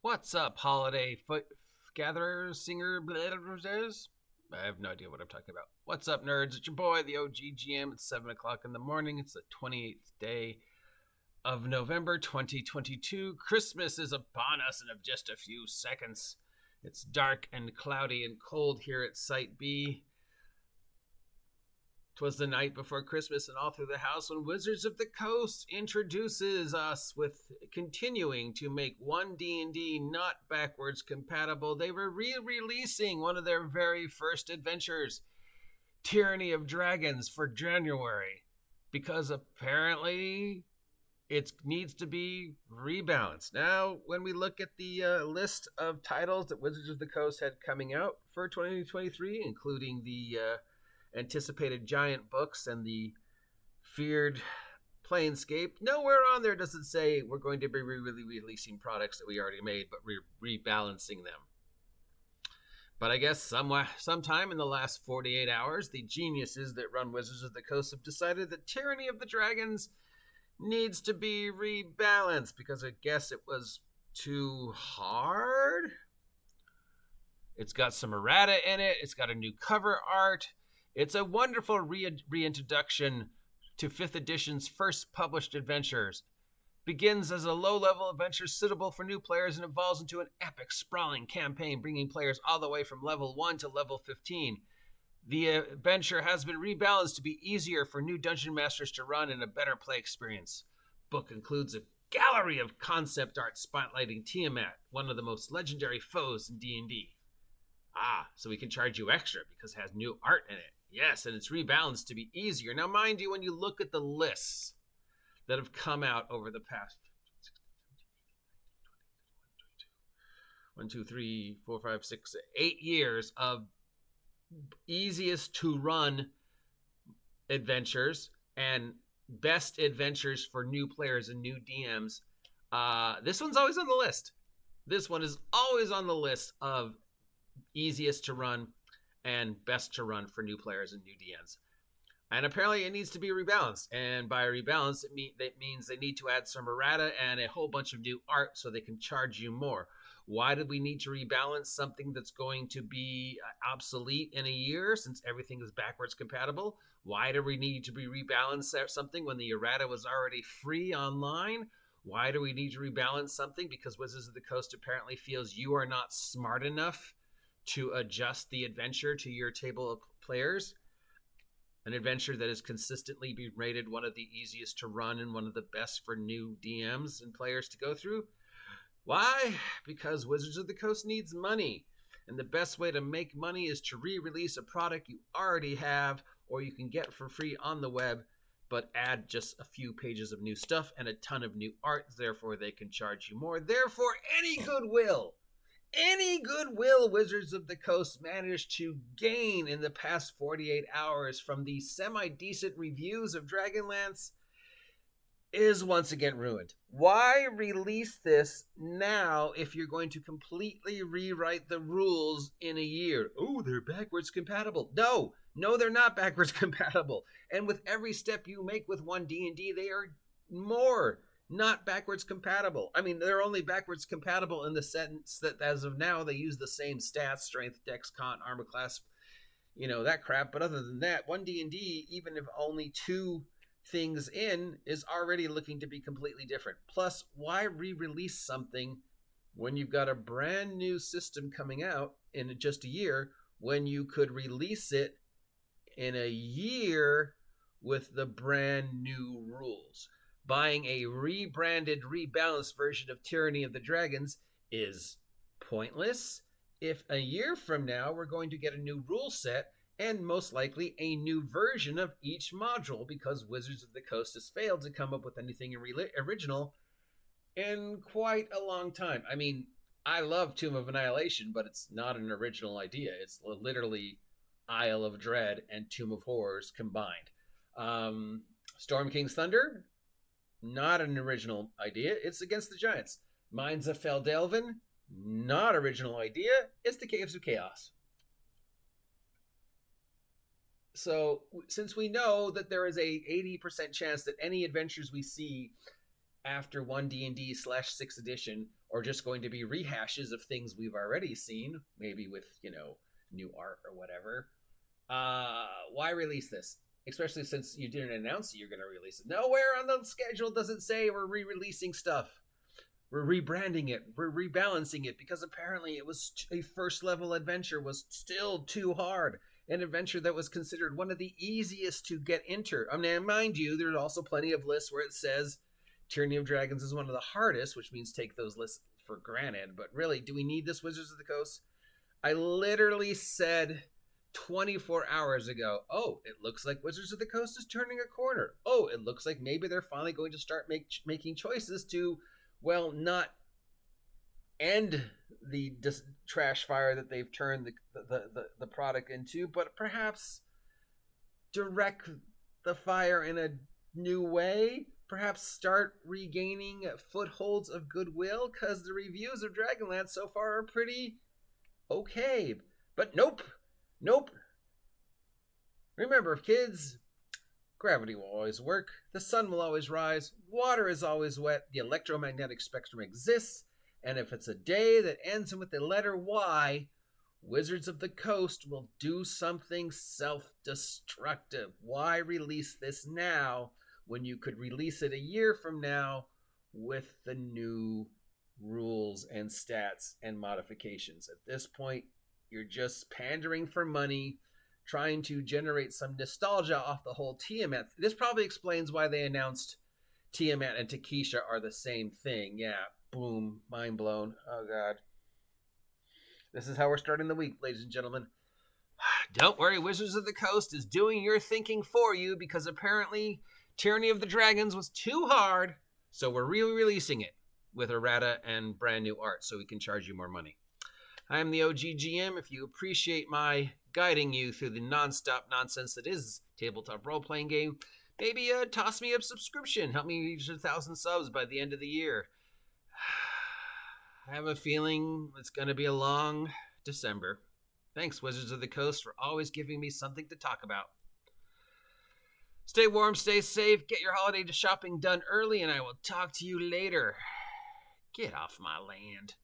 What's up, holiday gatherers, singer, bladders? I have no idea what I'm talking about. What's up, nerds? It's your boy, the OGGM. It's 7 o'clock in the morning. It's the 28th day of November 2022. Christmas is upon us in just a few seconds. It's dark and cloudy and cold here at Site B. 'Twas the night before Christmas and all through the house when Wizards of the Coast introduces us with continuing to make one D&D not backwards compatible. They were re-releasing one of their very first adventures, Tyranny of Dragons, for January, because apparently it needs to be rebalanced. Now, when we look at the list of titles that Wizards of the Coast had coming out for 2023, including the anticipated giant books and the feared Planescape, nowhere on there does it say we're going to be releasing products that we already made, but rebalancing them. But I guess sometime in the last 48 hours, the geniuses that run Wizards of the Coast have decided that Tyranny of the Dragons needs to be rebalanced because I guess it was too hard. It's got some errata in it. It's got a new cover art. It's a wonderful reintroduction to 5th edition's first published adventures. Begins as a low-level adventure suitable for new players and evolves into an epic, sprawling campaign, bringing players all the way from level 1 to level 15. The adventure has been rebalanced to be easier for new dungeon masters to run and a better play experience. Book includes a gallery of concept art spotlighting Tiamat, one of the most legendary foes in D&D. So we can charge you extra because it has new art in it. Yes, and it's rebalanced to be easier. Now, mind you, when you look at the lists that have come out over the past 8 years of easiest to run adventures and best adventures for new players and new DMs, this one's always on the list. This one is always on the list of easiest to run and best to run for new players and new DMs. And apparently it needs to be rebalanced. And by rebalance, that means they need to add some errata and a whole bunch of new art so they can charge you more. Why did we need to rebalance something that's going to be obsolete in a year since everything is backwards compatible? Why do we need to be rebalanced something when the errata was already free online? Why do we need to rebalance something? Because Wizards of the Coast apparently feels you are not smart enough to adjust the adventure to your table of players. An adventure that has consistently been rated one of the easiest to run and one of the best for new DMs and players to go through. Why? Because Wizards of the Coast needs money. And the best way to make money is to re-release a product you already have or you can get for free on the web, but add just a few pages of new stuff and a ton of new art. Therefore, they can charge you more. Therefore, any goodwill Wizards of the Coast managed to gain in the past 48 hours from the semi-decent reviews of Dragonlance is once again ruined. Why release this now if you're going to completely rewrite the rules in a year? Oh, they're backwards compatible. No, they're not backwards compatible. And with every step you make with one D&D, they are more not backwards compatible. I mean, they're only backwards compatible in the sense that as of now, they use the same stats, strength, dex, con, armor class, that crap. But other than that, 1D&D, even if only 2 things in, is already looking to be completely different. Plus, why re-release something when you've got a brand new system coming out in just a year when you could release it in a year with the brand new rules? Buying a rebranded, rebalanced version of Tyranny of the Dragons is pointless if a year from now we're going to get a new rule set and most likely a new version of each module because Wizards of the Coast has failed to come up with anything original in quite a long time. I mean, I love Tomb of Annihilation, but it's not an original idea. It's literally Isle of Dread and Tomb of Horrors combined. Storm King's Thunder, not an original idea. It's Against the Giants. Mines of Feldelvin, not original idea. It's the Caves of Chaos. So since we know that there is a 80% chance that any adventures we see after 1D&D/6th edition or just going to be rehashes of things we've already seen, maybe with, new art or whatever. Why release this? Especially since you didn't announce that you're going to release it. Nowhere on the schedule does it say we're re-releasing stuff. We're rebranding it. We're rebalancing it because apparently it was a first level adventure was still too hard. An adventure that was considered one of the easiest to get into. I mean, mind you, there's also plenty of lists where it says Tyranny of Dragons is one of the hardest, which means take those lists for granted. But really, do we need this Wizards of the Coast? I literally said 24 hours ago, oh, it looks like Wizards of the Coast is turning a corner. Oh, it looks like maybe they're finally going to start making choices to, well, not end the trash fire that they've turned the product into, but perhaps direct the fire in a new way. Perhaps start regaining footholds of goodwill, because the reviews of Dragonlance so far are pretty okay. But nope. Remember, kids, gravity will always work, the sun will always rise, water is always wet, the electromagnetic spectrum exists, and if it's a day that ends with the letter Y, Wizards of the Coast will do something self-destructive. Why release this now when you could release it a year from now with the new rules and stats and modifications? At this point, you're just pandering for money, trying to generate some nostalgia off the whole Tiamat. This probably explains why they announced Tiamat and Takesha are the same thing. Yeah, boom, mind blown. Oh, God. This is how we're starting the week, ladies and gentlemen. Don't worry, Wizards of the Coast is doing your thinking for you, because apparently Tyranny of the Dragons was too hard, so we're re-releasing it with errata and brand new art so we can charge you more money. I'm the OG GM. If you appreciate my guiding you through the non-stop nonsense that is tabletop role-playing game, maybe toss me a subscription. Help me reach 1,000 subs by the end of the year. I have a feeling it's going to be a long December. Thanks, Wizards of the Coast, for always giving me something to talk about. Stay warm, stay safe, get your holiday shopping done early, and I will talk to you later. Get off my land.